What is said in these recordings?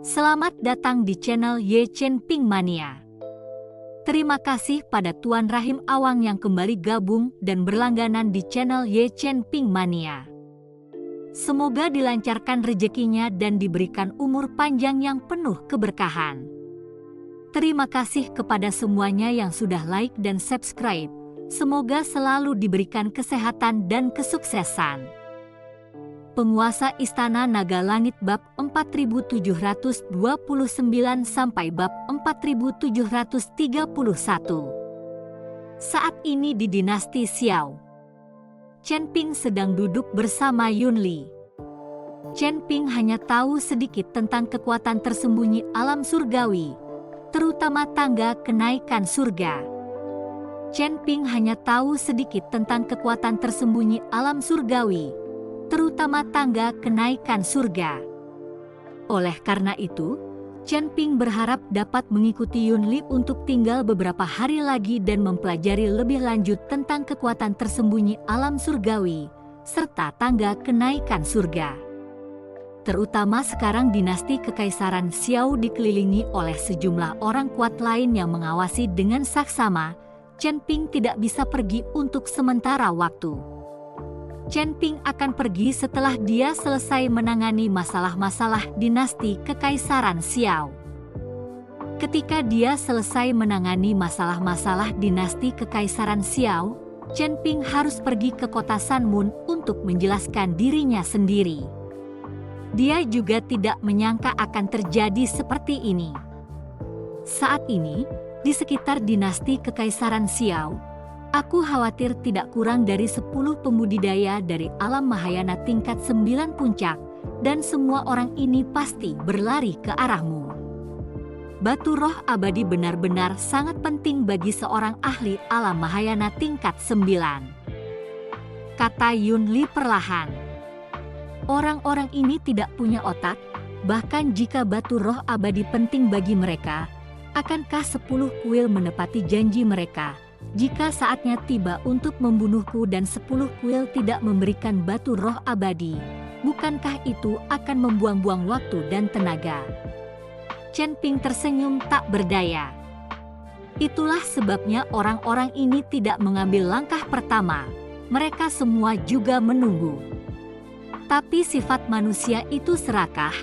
Selamat datang di channel Ye Chen Ping Mania. Terima kasih pada Tuan Rahim Awang yang kembali gabung dan berlangganan di channel Ye Chen Ping Mania. Semoga dilancarkan rezekinya dan diberikan umur panjang yang penuh keberkahan. Terima kasih kepada semuanya yang sudah like dan subscribe. Semoga selalu diberikan kesehatan dan kesuksesan. Penguasa Istana Naga Langit bab 4729 sampai bab 4731. Saat ini di dinasti Xiao, Chen Ping sedang duduk bersama Yun Li. Chen Ping hanya tahu sedikit tentang kekuatan tersembunyi alam surgawi, terutama tangga kenaikan surga. Chen Ping hanya tahu sedikit tentang kekuatan tersembunyi alam surgawi, terutama tangga kenaikan surga. Oleh karena itu, Chen Ping berharap dapat mengikuti Yun Li untuk tinggal beberapa hari lagi dan mempelajari lebih lanjut tentang kekuatan tersembunyi alam surgawi, serta tangga kenaikan surga. Terutama sekarang dinasti Kekaisaran Xiao dikelilingi oleh sejumlah orang kuat lain yang mengawasi dengan saksama, Chen Ping tidak bisa pergi untuk sementara waktu. Chen Ping akan pergi setelah dia selesai menangani masalah-masalah dinasti Kekaisaran Xiao. Ketika dia selesai menangani masalah-masalah dinasti Kekaisaran Xiao, Chen Ping harus pergi ke kota Sanmun untuk menjelaskan dirinya sendiri. Dia juga tidak menyangka akan terjadi seperti ini. Saat ini, di sekitar dinasti Kekaisaran Xiao, aku khawatir tidak kurang dari 10 pembudidaya dari alam Mahayana tingkat 9 puncak, dan semua orang ini pasti berlari ke arahmu. Batu roh abadi benar-benar sangat penting bagi seorang ahli alam Mahayana tingkat 9. Kata Yun Li perlahan. Orang-orang ini tidak punya otak, bahkan jika batu roh abadi penting bagi mereka, akankah 10 kuil menepati janji mereka? Jika saatnya tiba untuk membunuhku dan 10 kuil tidak memberikan batu roh abadi, bukankah itu akan membuang-buang waktu dan tenaga? Chen Ping tersenyum tak berdaya. Itulah sebabnya orang-orang ini tidak mengambil langkah pertama. Mereka semua juga menunggu. Tapi sifat manusia itu serakah.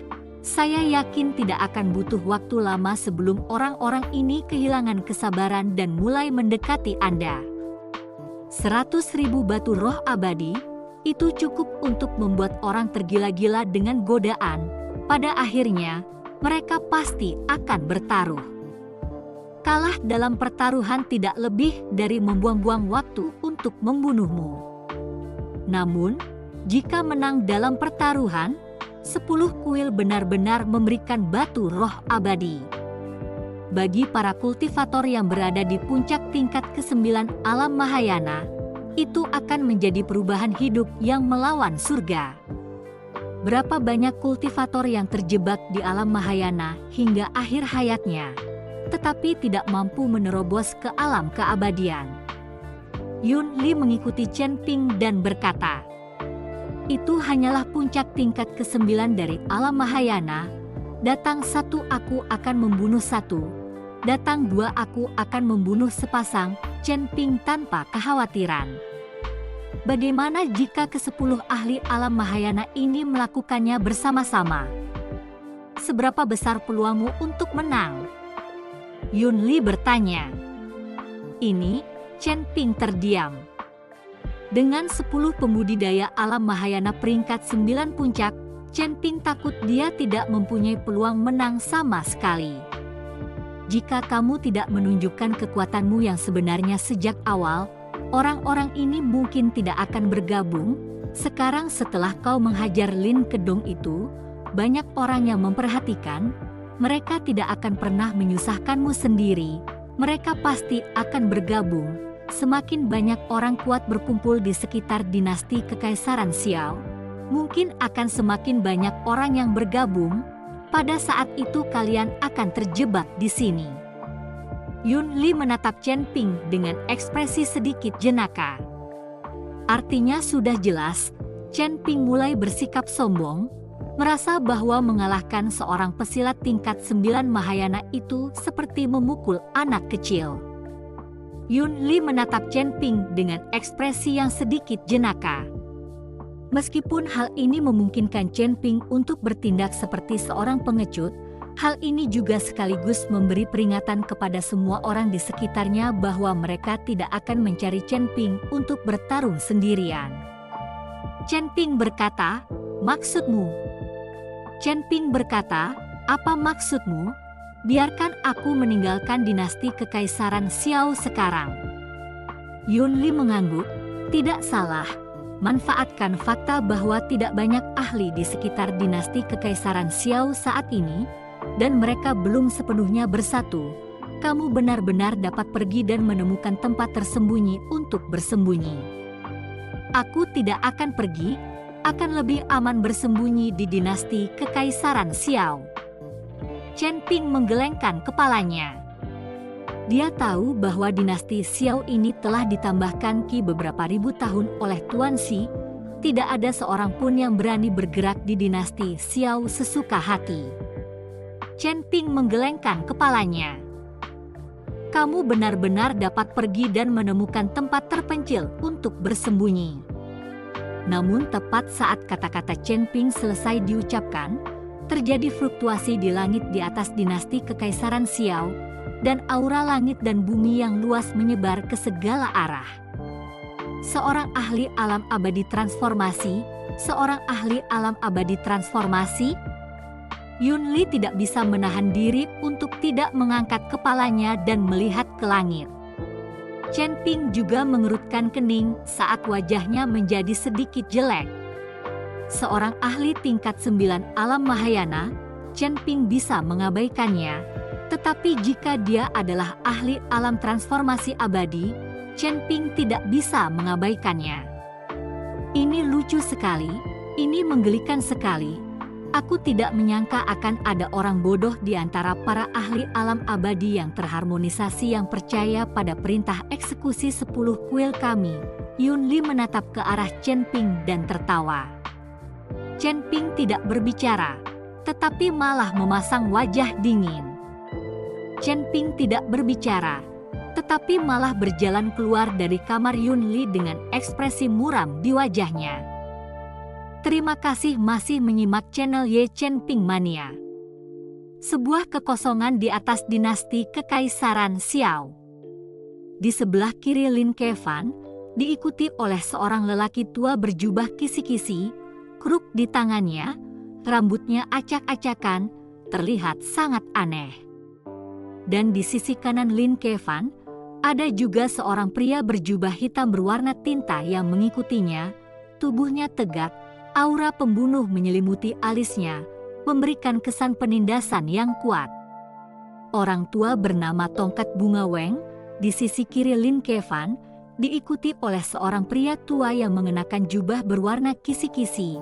Saya yakin tidak akan butuh waktu lama sebelum orang-orang ini kehilangan kesabaran dan mulai mendekati Anda. 100.000 batu roh abadi, itu cukup untuk membuat orang tergila-gila dengan godaan. Pada akhirnya, mereka pasti akan bertaruh. Kalah dalam pertaruhan tidak lebih dari membuang-buang waktu untuk membunuhmu. Namun, jika menang dalam pertaruhan, 10 kuil benar-benar memberikan batu roh abadi. Bagi para kultivator yang berada di puncak tingkat ke-9 alam Mahayana, itu akan menjadi perubahan hidup yang melawan surga. Berapa banyak kultivator yang terjebak di alam Mahayana hingga akhir hayatnya, tetapi tidak mampu menerobos ke alam keabadian. Yun Li mengikuti Chen Ping dan berkata, itu hanyalah puncak tingkat ke-9 dari alam Mahayana. Datang 1 aku akan membunuh 1. Datang 2 aku akan membunuh sepasang. Chen Ping tanpa kekhawatiran. Bagaimana jika ke-10 ahli alam Mahayana ini melakukannya bersama-sama? Seberapa besar peluangmu untuk menang? Yun Li bertanya. Ini, Chen Ping terdiam. Dengan 10 pembudidaya alam Mahayana peringkat 9 puncak, Chen Ping takut dia tidak mempunyai peluang menang sama sekali. Jika kamu tidak menunjukkan kekuatanmu yang sebenarnya sejak awal, orang-orang ini mungkin tidak akan bergabung. Sekarang setelah kau menghajar Lin Kedong itu, banyak orang yang memperhatikan, mereka tidak akan pernah menyusahkanmu sendiri, mereka pasti akan bergabung. Semakin banyak orang kuat berkumpul di sekitar dinasti Kekaisaran Xiao, mungkin akan semakin banyak orang yang bergabung. Pada saat itu kalian akan terjebak di sini. Yun Li menatap Chen Ping dengan ekspresi sedikit jenaka. Artinya sudah jelas, Chen Ping mulai bersikap sombong. merasa bahwa mengalahkan seorang pesilat tingkat 9 Mahayana itu seperti memukul anak kecil. Yun Li menatap Chen Ping dengan ekspresi yang sedikit jenaka. Meskipun hal ini memungkinkan Chen Ping untuk bertindak seperti seorang pengecut, hal ini juga sekaligus memberi peringatan kepada semua orang di sekitarnya bahwa mereka tidak akan mencari Chen Ping untuk bertarung sendirian. Chen Ping berkata, "Maksudmu?" Chen Ping berkata, "Apa maksudmu? Biarkan aku meninggalkan dinasti Kekaisaran Xiao sekarang." Yun Li mengangguk, "Tidak salah. Manfaatkan fakta bahwa tidak banyak ahli di sekitar dinasti Kekaisaran Xiao saat ini, dan mereka belum sepenuhnya bersatu. Kamu benar-benar dapat pergi dan menemukan tempat tersembunyi untuk bersembunyi." "Aku tidak akan pergi. Akan lebih aman bersembunyi di dinasti Kekaisaran Xiao." Chen Ping menggelengkan kepalanya. Dia tahu bahwa dinasti Xiao ini telah ditambahkan ki beberapa ribu tahun oleh Tuan Xi. Tidak ada seorang pun yang berani bergerak di dinasti Xiao sesuka hati. Chen Ping menggelengkan kepalanya. "Kamu benar-benar dapat pergi dan menemukan tempat terpencil untuk bersembunyi." Namun tepat saat kata-kata Chen Ping selesai diucapkan, terjadi fluktuasi di langit di atas dinasti Kekaisaran Xiao, dan aura langit dan bumi yang luas menyebar ke segala arah. Seorang ahli alam abadi transformasi, seorang ahli alam abadi transformasi. Yun Li tidak bisa menahan diri untuk tidak mengangkat kepalanya dan melihat ke langit. Chen Ping juga mengerutkan kening saat wajahnya menjadi sedikit jelek. Seorang ahli tingkat 9 alam Mahayana, Chen Ping bisa mengabaikannya. Tetapi jika dia adalah ahli alam transformasi abadi, Chen Ping tidak bisa mengabaikannya. Ini lucu sekali, ini menggelikan sekali. Aku tidak menyangka akan ada orang bodoh di antara para ahli alam abadi yang terharmonisasi yang percaya pada perintah eksekusi 10 kuil kami. Yun Li menatap ke arah Chen Ping dan tertawa. Chen Ping tidak berbicara, tetapi malah memasang wajah dingin. Chen Ping tidak berbicara, tetapi malah berjalan keluar dari kamar Yun Li dengan ekspresi muram di wajahnya. Terima kasih masih menyimak channel Ye Chen Ping Mania. Sebuah kekosongan di atas dinasti Kekaisaran Xiao. Di sebelah kiri Lin Kevan, diikuti oleh seorang lelaki tua berjubah kisi-kisi, kruk di tangannya, rambutnya acak-acakan, terlihat sangat aneh. Dan di sisi kanan Lin Kevan, ada juga seorang pria berjubah hitam berwarna tinta yang mengikutinya, tubuhnya tegak. Aura pembunuh menyelimuti alisnya, memberikan kesan penindasan yang kuat. Orang tua bernama Tongkat Bunga Weng, di sisi kiri Lin Kevan, diikuti oleh seorang pria tua yang mengenakan jubah berwarna kisi-kisi,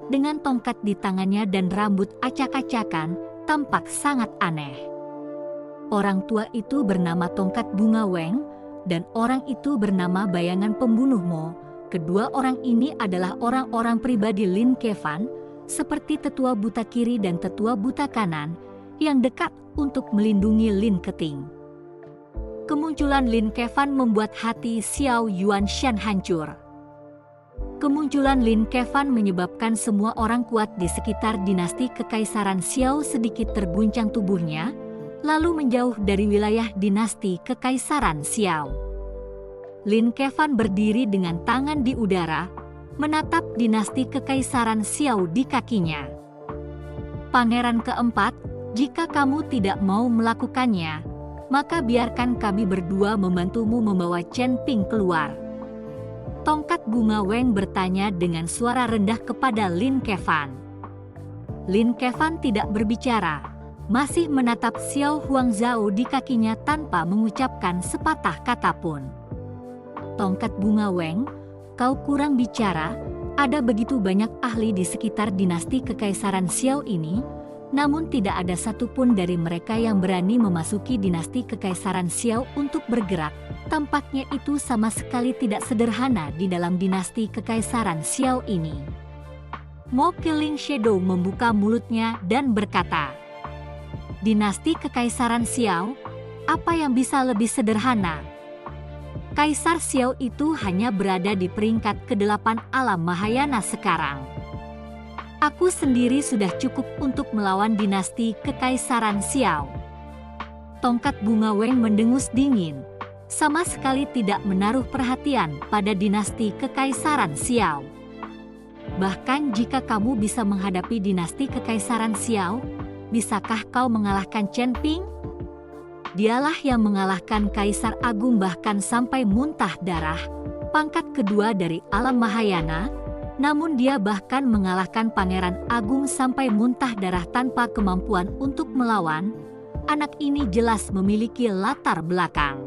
dengan tongkat di tangannya dan rambut acak-acakan, tampak sangat aneh. Orang tua itu bernama Tongkat Bunga Weng, dan orang itu bernama Bayangan Pembunuh Mo. Kedua orang ini adalah orang-orang pribadi Lin Kevan, seperti tetua buta kiri dan tetua buta kanan, yang dekat untuk melindungi Lin Keting. Kemunculan Lin Kevan membuat hati Xiao Yuanshan hancur. Kemunculan Lin Kevan menyebabkan semua orang kuat di sekitar dinasti Kekaisaran Xiao sedikit terguncang tubuhnya, lalu menjauh dari wilayah dinasti Kekaisaran Xiao. Lin Kevan berdiri dengan tangan di udara, menatap dinasti Kekaisaran Xiao di kakinya. Pangeran keempat, jika kamu tidak mau melakukannya, maka biarkan kami berdua membantumu membawa Chen Ping keluar. Tongkat Bunga Weng bertanya dengan suara rendah kepada Lin Kevan. Lin Kevan tidak berbicara, masih menatap Xiao Huangzhao di kakinya tanpa mengucapkan sepatah kata pun. Tongkat Bunga Weng, kau kurang bicara, ada begitu banyak ahli di sekitar dinasti Kekaisaran Xiao ini, namun tidak ada satupun dari mereka yang berani memasuki dinasti Kekaisaran Xiao untuk bergerak. Tampaknya itu sama sekali tidak sederhana di dalam dinasti Kekaisaran Xiao ini. Mo Killing Shadow membuka mulutnya dan berkata, "Dinasti Kekaisaran Xiao, apa yang bisa lebih sederhana?" Kaisar Xiao itu hanya berada di peringkat ke-8 alam Mahayana sekarang. Aku sendiri sudah cukup untuk melawan dinasti Kekaisaran Xiao. Tongkat bunga Weng mendengus dingin, sama sekali tidak menaruh perhatian pada dinasti Kekaisaran Xiao. Bahkan jika kamu bisa menghadapi dinasti Kekaisaran Xiao, bisakah kau mengalahkan Chen Ping? Dialah yang mengalahkan Kaisar Agung bahkan sampai muntah darah, pangkat kedua dari alam Mahayana, namun dia bahkan mengalahkan Pangeran Agung sampai muntah darah tanpa kemampuan untuk melawan. Anak ini jelas memiliki latar belakang.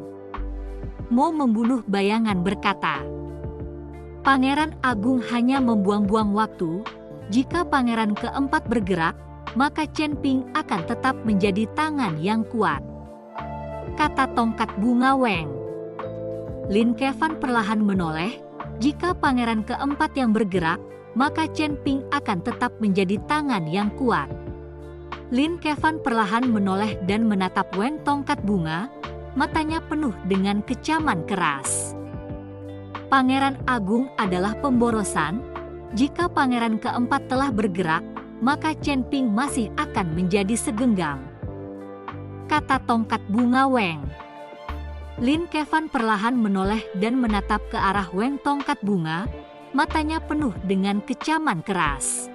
Mo membunuh bayangan berkata, "Pangeran Agung hanya membuang-buang waktu. Jika Pangeran keempat bergerak, maka Chen Ping akan tetap menjadi tangan yang kuat," kata tongkat bunga Weng. Lin Kevan perlahan menoleh. Jika Pangeran keempat yang bergerak, maka Chen Ping akan tetap menjadi tangan yang kuat. Lin Kevan perlahan menoleh dan menatap Weng tongkat bunga, matanya penuh dengan kecaman keras. Pangeran Agung adalah pemborosan. Jika Pangeran keempat telah bergerak, maka Chen Ping masih akan menjadi segenggam, kata tongkat bunga Weng. Lin Kevan perlahan menoleh dan menatap ke arah Weng tongkat bunga, matanya penuh dengan kecaman keras.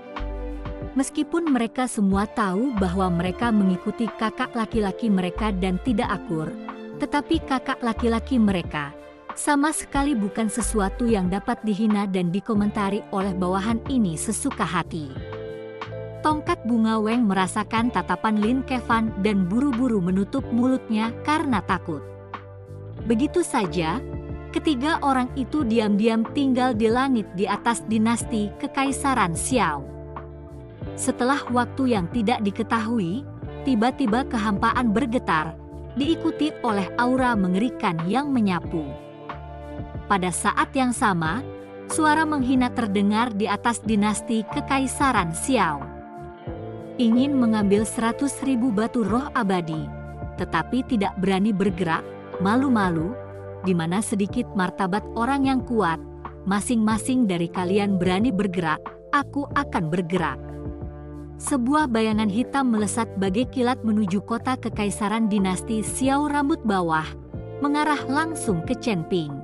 Meskipun mereka semua tahu bahwa mereka mengikuti kakak laki-laki mereka dan tidak akur, tetapi kakak laki-laki mereka sama sekali bukan sesuatu yang dapat dihina dan dikomentari oleh bawahan ini sesuka hati. Tongkat bunga Weng merasakan tatapan Lin Kevan dan buru-buru menutup mulutnya karena takut. Begitu saja, ketiga orang itu diam-diam tinggal di langit di atas dinasti Kekaisaran Xiao. Setelah waktu yang tidak diketahui, tiba-tiba kehampaan bergetar, diikuti oleh aura mengerikan yang menyapu. Pada saat yang sama, suara menghina terdengar di atas dinasti Kekaisaran Xiao. Ingin mengambil 100.000 batu roh abadi, tetapi tidak berani bergerak, malu-malu, di mana sedikit martabat orang yang kuat, masing-masing dari kalian berani bergerak, aku akan bergerak. Sebuah bayangan hitam melesat bagai kilat menuju kota Kekaisaran dinasti Xiao rambut bawah, mengarah langsung ke Chen Ping.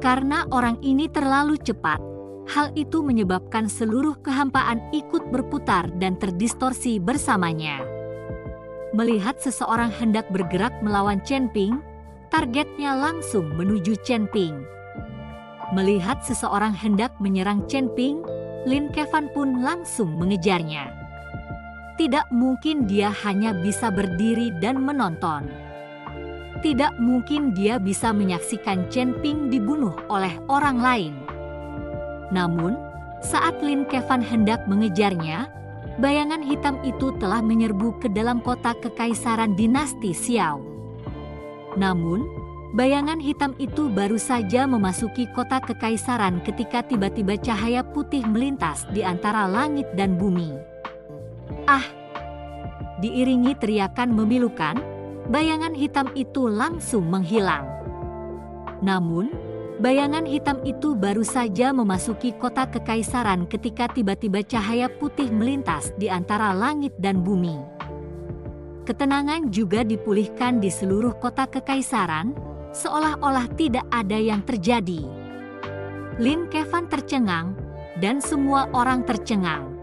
Karena orang ini terlalu cepat, hal itu menyebabkan seluruh kehampaan ikut berputar dan terdistorsi bersamanya. Melihat seseorang hendak bergerak melawan Chen Ping, targetnya langsung menuju Chen Ping. Melihat seseorang hendak menyerang Chen Ping, Lin Kevan pun langsung mengejarnya. Tidak mungkin dia hanya bisa berdiri dan menonton. Tidak mungkin dia bisa menyaksikan Chen Ping dibunuh oleh orang lain. Namun, saat Lin Kevan hendak mengejarnya, bayangan hitam itu telah menyerbu ke dalam kota Kekaisaran dinasti Xiao. Namun, bayangan hitam itu baru saja memasuki kota Kekaisaran ketika tiba-tiba cahaya putih melintas di antara langit dan bumi. "Ah!" Diiringi teriakan memilukan, bayangan hitam itu langsung menghilang. Namun, bayangan hitam itu baru saja memasuki kota Kekaisaran ketika tiba-tiba cahaya putih melintas di antara langit dan bumi. Ketenangan juga dipulihkan di seluruh kota Kekaisaran, seolah-olah tidak ada yang terjadi. Lin Kevan tercengang, dan semua orang tercengang.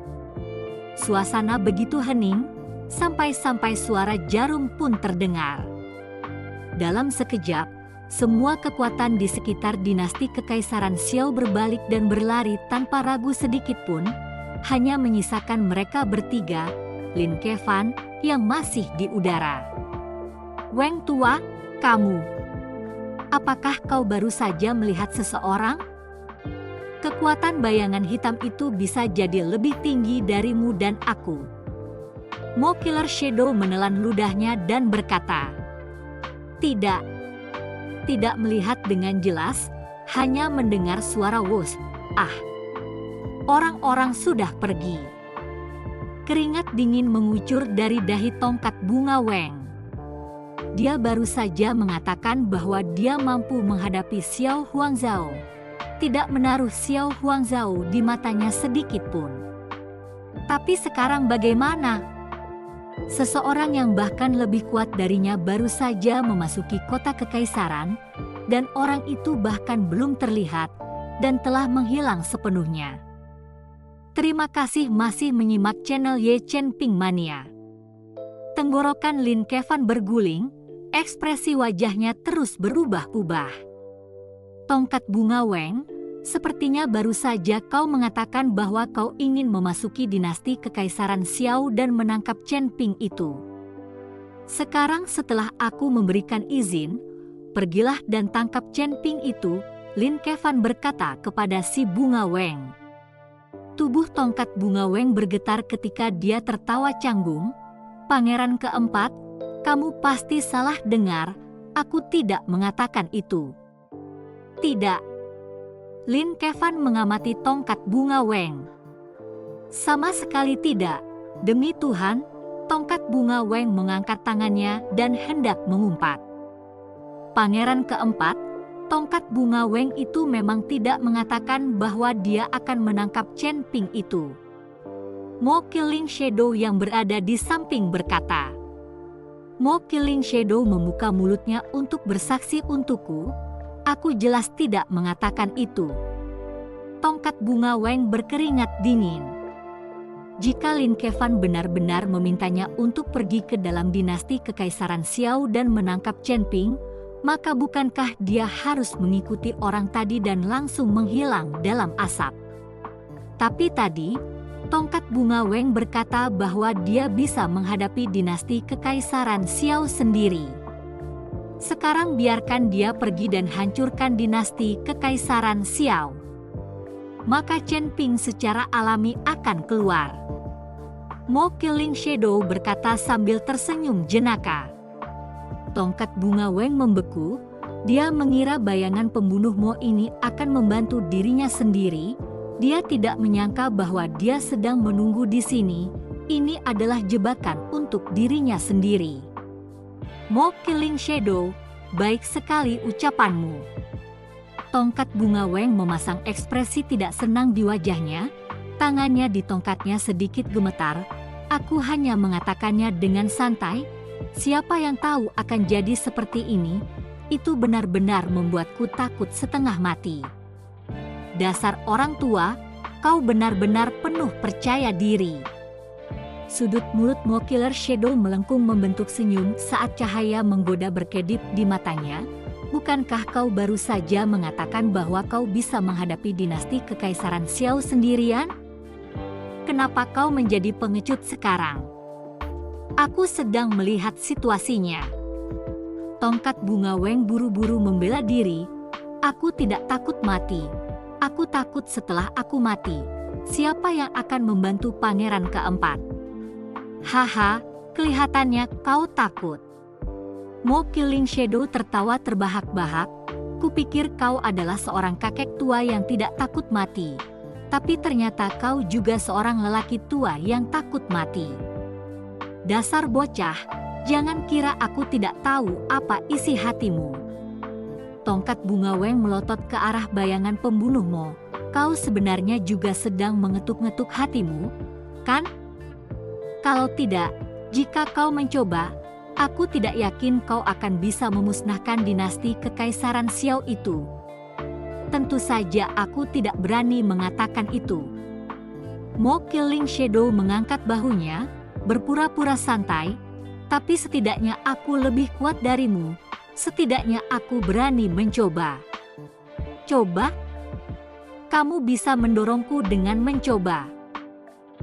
Suasana begitu hening, sampai-sampai suara jarum pun terdengar. Dalam sekejap, semua kekuatan di sekitar dinasti Kekaisaran Xiao berbalik dan berlari tanpa ragu sedikit pun, hanya menyisakan mereka bertiga, Lin Kevan, yang masih di udara. "Weng tua, kamu. Apakah kau baru saja melihat seseorang? Kekuatan bayangan hitam itu bisa jadi lebih tinggi darimu dan aku." Mo Killer Shadow menelan ludahnya dan berkata, Tidak melihat dengan jelas, hanya mendengar suara wos. "Ah!" orang-orang sudah pergi. Keringat dingin mengucur dari dahi tongkat bunga Weng. Dia baru saja mengatakan bahwa dia mampu menghadapi Xiao Huangzhou. Tidak menaruh Xiao Huangzhou di matanya sedikit pun. Tapi sekarang bagaimana? Seseorang yang bahkan lebih kuat darinya baru saja memasuki kota kekaisaran, dan orang itu bahkan belum terlihat dan telah menghilang sepenuhnya. Terima kasih masih menyimak channel Ye Chen Ping Mania. Tenggorokan Lin Kevan berguling, ekspresi wajahnya terus berubah-ubah. Tongkat bunga Weng, sepertinya baru saja kau mengatakan bahwa kau ingin memasuki dinasti kekaisaran Xiao dan menangkap Chen Ping itu. Sekarang setelah aku memberikan izin, pergilah dan tangkap Chen Ping itu, Lin Kevan berkata kepada si bunga Weng. Tubuh tongkat bunga Weng bergetar ketika dia tertawa canggung. Pangeran keempat, kamu pasti salah dengar, aku tidak mengatakan itu. Tidak. Lin Kevan mengamati tongkat bunga Weng. Sama sekali tidak, demi Tuhan, tongkat bunga Weng mengangkat tangannya dan hendak mengumpat. Pangeran keempat, tongkat bunga Weng itu memang tidak mengatakan bahwa dia akan menangkap Chen Ping itu. Mo Killing Shadow yang berada di samping berkata. Mo Killing Shadow membuka mulutnya untuk bersaksi untukku. Aku jelas tidak mengatakan itu. Tongkat bunga Weng berkeringat dingin. Jika Lin Kevan benar-benar memintanya untuk pergi ke dalam dinasti kekaisaran Xiao dan menangkap Chen Ping, maka bukankah dia harus mengikuti orang tadi dan langsung menghilang dalam asap? Tapi tadi, tongkat bunga Weng berkata bahwa dia bisa menghadapi dinasti kekaisaran Xiao sendiri. Sekarang biarkan dia pergi dan hancurkan dinasti kekaisaran Xiao. Maka Chen Ping secara alami akan keluar. Mo Killing Shadow berkata sambil tersenyum jenaka. Tongkat bunga Weng membeku, dia mengira bayangan pembunuh Mo ini akan membantu dirinya sendiri. Dia tidak menyangka bahwa dia sedang menunggu di sini. Ini adalah jebakan untuk dirinya sendiri. Mo Killing Shadow, baik sekali ucapanmu. Tongkat bunga Weng memasang ekspresi tidak senang di wajahnya. Tangannya di tongkatnya sedikit gemetar. Aku hanya mengatakannya dengan santai. Siapa yang tahu akan jadi seperti ini? Itu benar-benar membuatku takut setengah mati. Dasar orang tua, kau benar-benar penuh percaya diri. Sudut mulut Mo Killer Shadow melengkung membentuk senyum saat cahaya menggoda berkedip di matanya. Bukankah kau baru saja mengatakan bahwa kau bisa menghadapi dinasti kekaisaran Xiao sendirian? Kenapa kau menjadi pengecut sekarang? Aku sedang melihat situasinya. Tongkat bunga Weng buru-buru membela diri. Aku tidak takut mati. Aku takut setelah aku mati. Siapa yang akan membantu pangeran keempat? Haha, kelihatannya kau takut. Mo Killing Shadow tertawa terbahak-bahak. Kupikir kau adalah seorang kakek tua yang tidak takut mati. Tapi ternyata kau juga seorang lelaki tua yang takut mati. Dasar bocah, jangan kira aku tidak tahu apa isi hatimu. Tongkat bunga Weng melotot ke arah bayangan pembunuhmu. Kau sebenarnya juga sedang mengetuk-ngetuk hatimu, kan? Kalau tidak, jika kau mencoba, aku tidak yakin kau akan bisa memusnahkan dinasti kekaisaran Xiao itu. Tentu saja aku tidak berani mengatakan itu. Mo Killing Shadow mengangkat bahunya, berpura-pura santai, tapi setidaknya aku lebih kuat darimu. Setidaknya aku berani mencoba. Coba? Kamu bisa mendorongku dengan mencoba.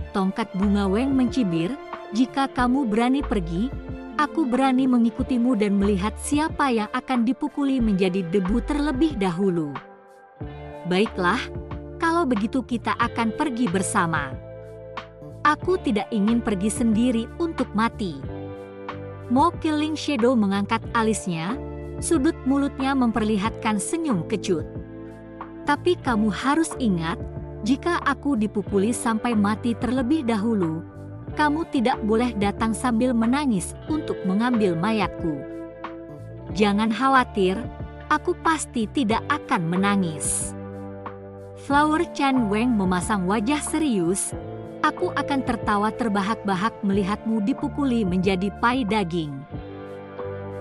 Tongkat bunga Weng mencibir, jika kamu berani pergi, aku berani mengikutimu dan melihat siapa yang akan dipukuli menjadi debu terlebih dahulu. Baiklah, kalau begitu kita akan pergi bersama. Aku tidak ingin pergi sendiri untuk mati. Mo Killing Shadow mengangkat alisnya, sudut mulutnya memperlihatkan senyum kecut. Tapi kamu harus ingat, Jika aku dipukuli sampai mati terlebih dahulu, kamu tidak boleh datang sambil menangis untuk mengambil mayatku. Jangan khawatir, aku pasti tidak akan menangis. Flower Chan Weng memasang wajah serius. Aku akan tertawa terbahak-bahak melihatmu dipukuli menjadi pai daging.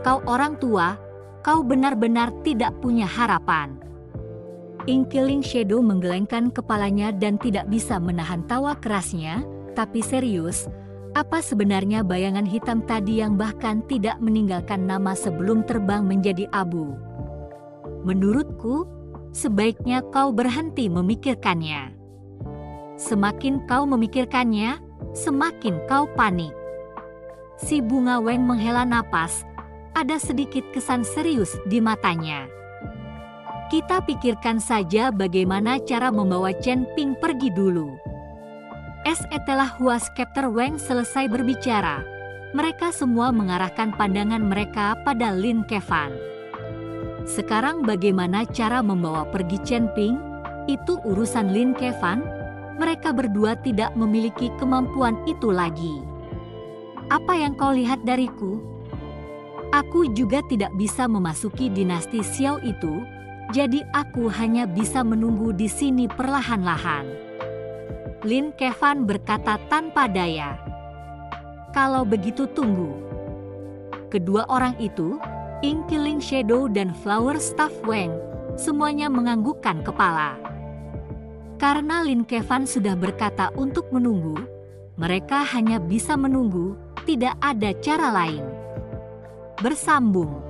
Kau orang tua, kau benar-benar tidak punya harapan. Inkling Shadow menggelengkan kepalanya dan tidak bisa menahan tawa kerasnya, tapi serius, apa sebenarnya bayangan hitam tadi yang bahkan tidak meninggalkan nama sebelum terbang menjadi abu? Menurutku, sebaiknya kau berhenti memikirkannya. Semakin kau memikirkannya, semakin kau panik. Si Bunga Weng menghela napas, ada sedikit kesan serius di matanya. Kita pikirkan saja bagaimana cara membawa Chen Ping pergi dulu. Setelah Hua Scepter Weng selesai berbicara, mereka semua mengarahkan pandangan mereka pada Lin Kevan. Sekarang bagaimana cara membawa pergi Chen Ping? Itu urusan Lin Kevan. Mereka berdua tidak memiliki kemampuan itu lagi. Apa yang kau lihat dariku? Aku juga tidak bisa memasuki dinasti Xiao itu, jadi aku hanya bisa menunggu di sini perlahan-lahan. Lin Kevan berkata tanpa daya. Kalau begitu tunggu. Kedua orang itu, Inkling Shadow dan Flower Staff Weng, semuanya menganggukkan kepala. Karena Lin Kevan sudah berkata untuk menunggu, mereka hanya bisa menunggu, tidak ada cara lain. Bersambung.